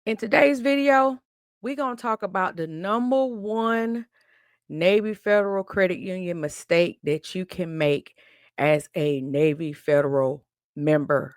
In today's video, we're going to talk about the number one Navy Federal Credit Union mistake that you can make as a Navy Federal member.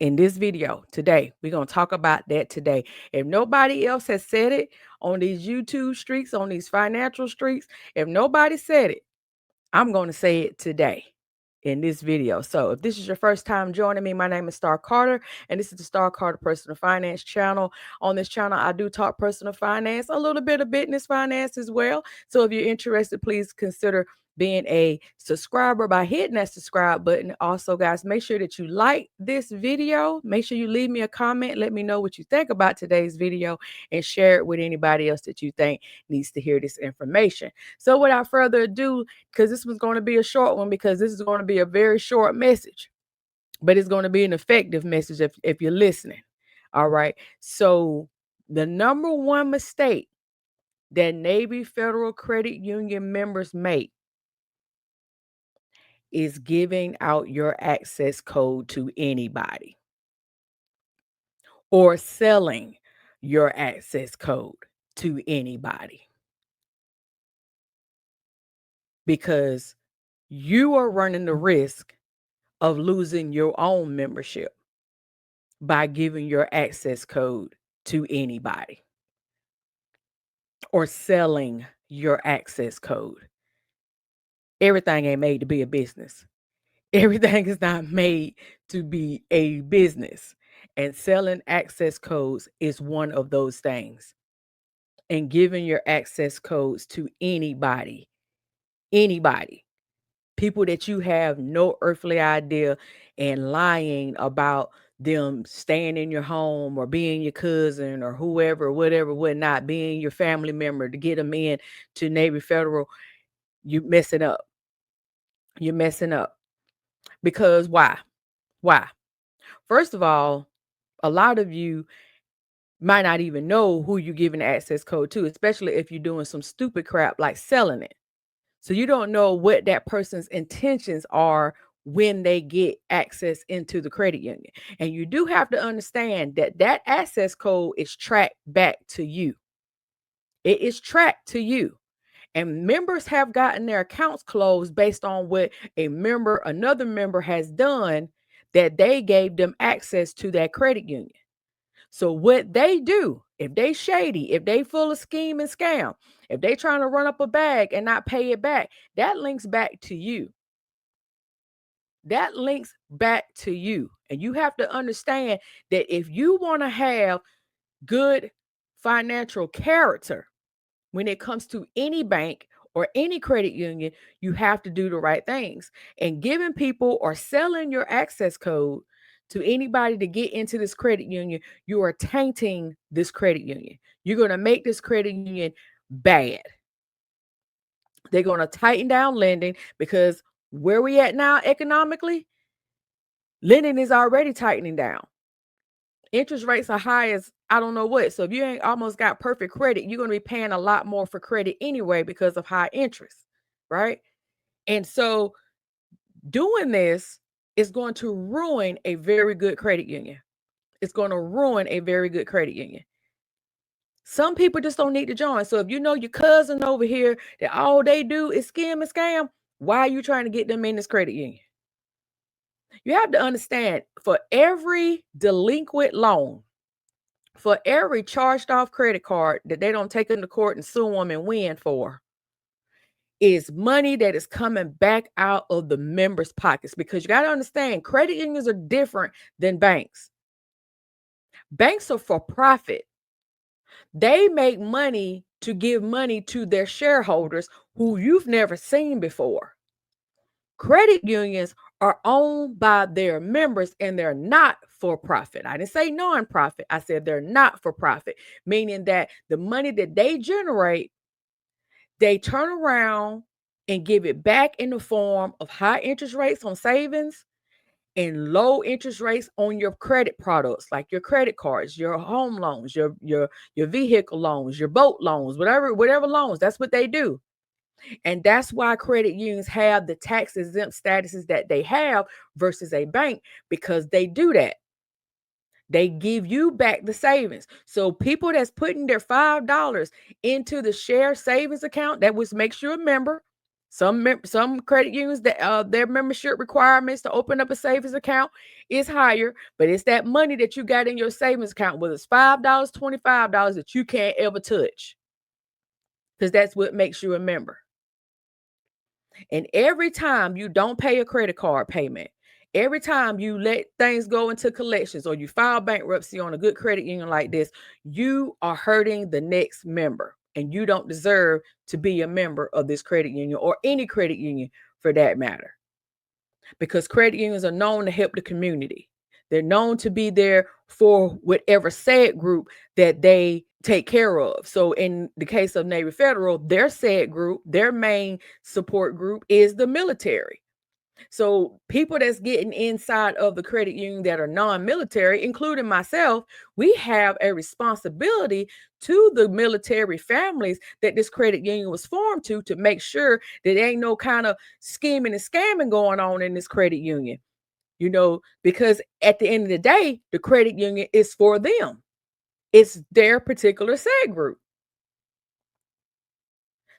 In this video today, we're going to talk about that today. If nobody else has said it on these YouTube streets, on these financial streets, if nobody said it, I'm going to say it today in this video. So if this is your first time joining me, my name is Starr Carter, and this is the Starr Carter Personal Finance channel. On this channel, I do talk personal finance, a little bit of business finance as well. So if you're interested, please consider being a subscriber by hitting that subscribe button. Also, guys, make sure that you like this video. Make sure you leave me a comment. Let me know what you think about today's video and share it with anybody else that you think needs to hear this information. So without further ado, because this was going to be a short one, because this is going to be a very short message, but it's going to be an effective message if you're listening. All right. So the number one mistake that Navy Federal Credit Union members make is giving out your access code to anybody or selling your access code to anybody, because you are running the risk of losing your own membership by giving your access code to anybody or selling your access code. Everything ain't made to be a business. Everything is not made to be a business. And selling access codes is one of those things. And giving your access codes to anybody, people that you have no earthly idea, and lying about them staying in your home or being your cousin or whoever, whatever, whatnot, being your family member to get them in to Navy Federal, you're messing up. You're messing up. Because why? Why? First of all, a lot of you might not even know who you're giving the access code to, especially if you're doing some stupid crap like selling it. So you don't know what that person's intentions are when they get access into the credit union. And you do have to understand that that access code is tracked back to you. It is tracked to you. And members have gotten their accounts closed based on what another member has done, that they gave them access to that credit union. So what they do, if they shady, if they full of scheme and scam, if they trying to run up a bag and not pay it back, that links back to you. That links back to you. And you have to understand that if you want to have good financial character when it comes to any bank or any credit union, you have to do the right things. And giving people or selling your access code to anybody to get into this credit union, you are tainting this credit union. You're going to make this credit union bad. They're going to tighten down lending, because where we at now economically, lending is already tightening down. Interest rates are high as I don't know what. So if you ain't almost got perfect credit, you're going to be paying a lot more for credit anyway because of high interest, right? And so doing this is going to ruin a very good credit union. It's going to ruin a very good credit union. Some people just don't need to join. So if you know your cousin over here that all they do is skim and scam, why are you trying to get them in this credit union? You have to understand, for every delinquent loan, for every charged off credit card that they don't take into court and sue them and win for, is money that is coming back out of the members' pockets. Because you got to understand, credit unions are different than banks. Banks are for profit. They make money to give money to their shareholders who you've never seen before. Credit unions are owned by their members, and they're not for profit. I didn't say non-profit. I said they're not for profit, meaning that the money that they generate, they turn around and give it back in the form of high interest rates on savings and low interest rates on your credit products, like your credit cards, your home loans, your vehicle loans, your boat loans, whatever loans. That's what they do. And that's why credit unions have the tax exempt statuses that they have versus a bank, because they do that. They give you back the savings. So people that's putting their $5 into the share savings account, that which makes you a member. Some credit unions that their membership requirements to open up a savings account is higher, but it's that money that you got in your savings account, whether it's $5, $25, that you can't ever touch, because that's what makes you a member. And every time you don't pay a credit card payment, every time you let things go into collections or you file bankruptcy on a good credit union like this, you are hurting the next member. And you don't deserve to be a member of this credit union or any credit union for that matter. Because credit unions are known to help the community. They're known to be there for whatever SAID group that they take care of. So in the case of Navy Federal, their SAID group, their main support group is the military. So people that's getting inside of the credit union that are non-military, including myself, we have a responsibility to the military families that this credit union was formed to make sure that there ain't no kind of scheming and scamming going on in this credit union. Because at the end of the day, the credit union is for them. It's their particular SAID group.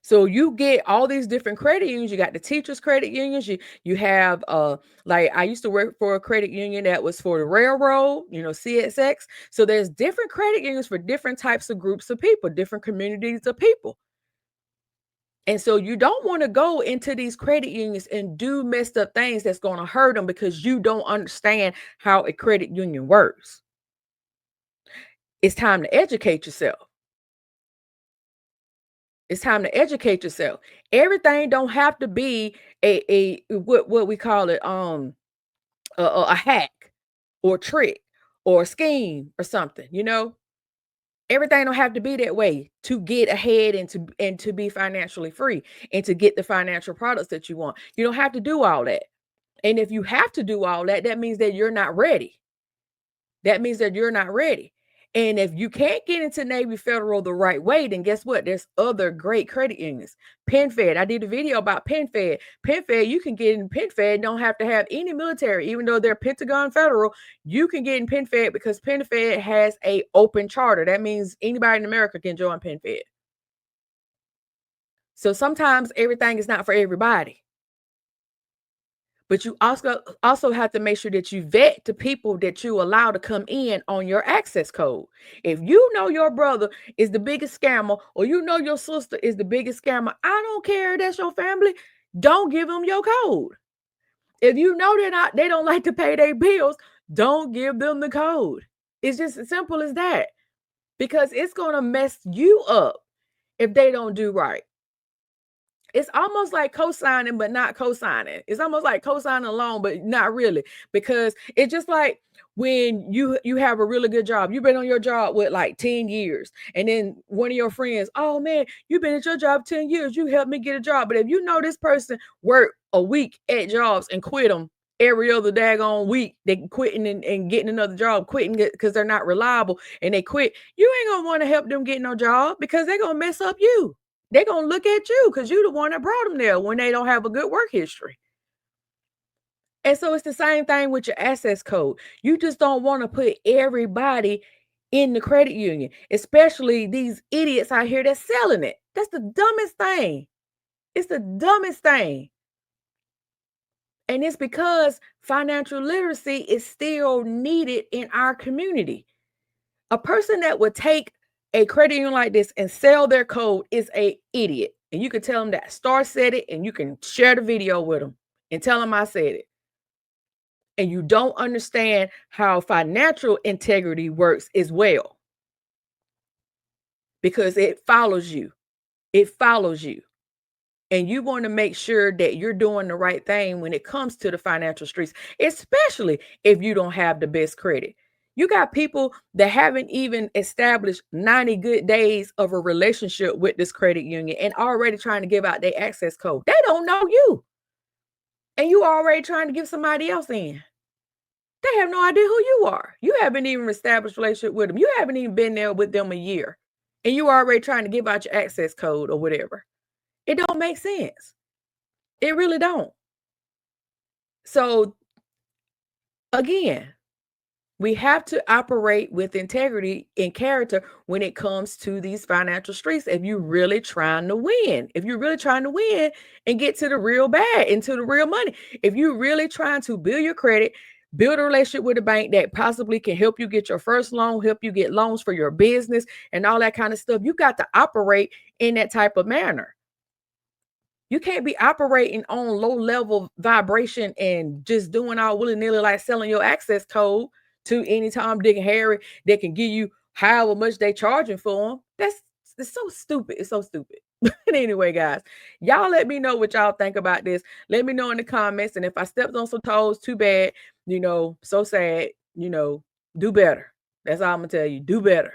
So you get all these different credit unions. You got the teachers credit unions. You have like I used to work for a credit union that was for the railroad, CSX. So there's different credit unions for different types of groups of people, different communities of people. And so you don't want to go into these credit unions and do messed up things that's going to hurt them because you don't understand how a credit union works. It's time to educate yourself. It's time to educate yourself. Everything don't have to be a what we call it a hack or trick or a scheme or something, Everything don't have to be that way to get ahead and to be financially free and to get the financial products that you want. You don't have to do all that. And if you have to do all that, that means that you're not ready. That means that you're not ready. And if you can't get into Navy Federal the right way, then guess what? There's other great credit unions. PenFed. I did a video about PenFed. PenFed, you can get in PenFed, don't have to have any military, even though they're Pentagon Federal. You can get in PenFed because PenFed has a open charter. That means anybody in America can join PenFed. So sometimes everything is not for everybody. But you also have to make sure that you vet the people that you allow to come in on your access code. If you know your brother is the biggest scammer, or you know your sister is the biggest scammer, I don't care if that's your family, don't give them your code. If you know they don't like to pay their bills, don't give them the code. It's just as simple as that. Because it's gonna mess you up if they don't do right. It's almost like co-signing, but not co-signing. It's almost like co-signing a loan, but not really, because it's just like when you have a really good job. You've been on your job with like 10 years, and then one of your friends, oh man, you've been at your job 10 years. You helped me get a job. But if you know this person worked a week at jobs and quit them every other daggone week, they quitting and getting another job, quitting because they're not reliable and they quit, you ain't gonna want to help them get no job because they're gonna mess up you. They're going to look at you because you're the one that brought them there when they don't have a good work history. And so it's the same thing with your access code. You just don't want to put everybody in the credit union, especially these idiots out here that's selling it. That's the dumbest thing. It's the dumbest thing. And it's because financial literacy is still needed in our community. A person that would take a credit union like this and sell their code is an idiot. And you can tell them that Starr said it, and you can share the video with them and tell them I said it. And you don't understand how financial integrity works as well, because it follows you. It follows you. And you want to make sure that you're doing the right thing when it comes to the financial streets, especially if you don't have the best credit. You got people that haven't even established 90 good days of a relationship with this credit union and already trying to give out their access code. They don't know you. And you already trying to give somebody else in. They have no idea who you are. You haven't even established a relationship with them. You haven't even been there with them a year. And you already trying to give out your access code or whatever. It don't make sense. It really don't. So again, We have to operate with integrity and character when it comes to these financial streets. If you're really trying to win, if you're really trying to win and get to the real bag, into the real money, if you're really trying to build your credit, build a relationship with a bank that possibly can help you get your first loan, help you get loans for your business and all that kind of stuff, you got to operate in that type of manner. You can't be operating on low level vibration and just doing all willy nilly, like selling your access code to any Tom, Dick, and Harry that can give you however much they charging for them. It's so stupid. It's so stupid. But anyway, guys, y'all let me know what y'all think about this. Let me know in the comments. And if I stepped on some toes, too bad. So sad. Do better. That's all I'm gonna tell you. Do better.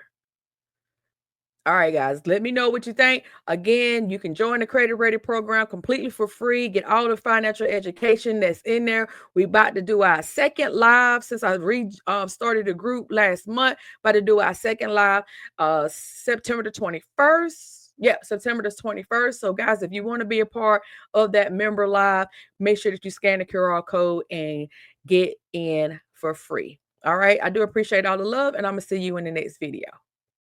All right, guys, let me know what you think. Again, you can join the Credit Ready program completely for free. Get all the financial education that's in there. We about to do our second live since I started the group last month. About to do our second live September the 21st. Yep, September the 21st. So, guys, if you want to be a part of that member live, make sure that you scan the QR code and get in for free. All right, I do appreciate all the love, and I'm going to see you in the next video.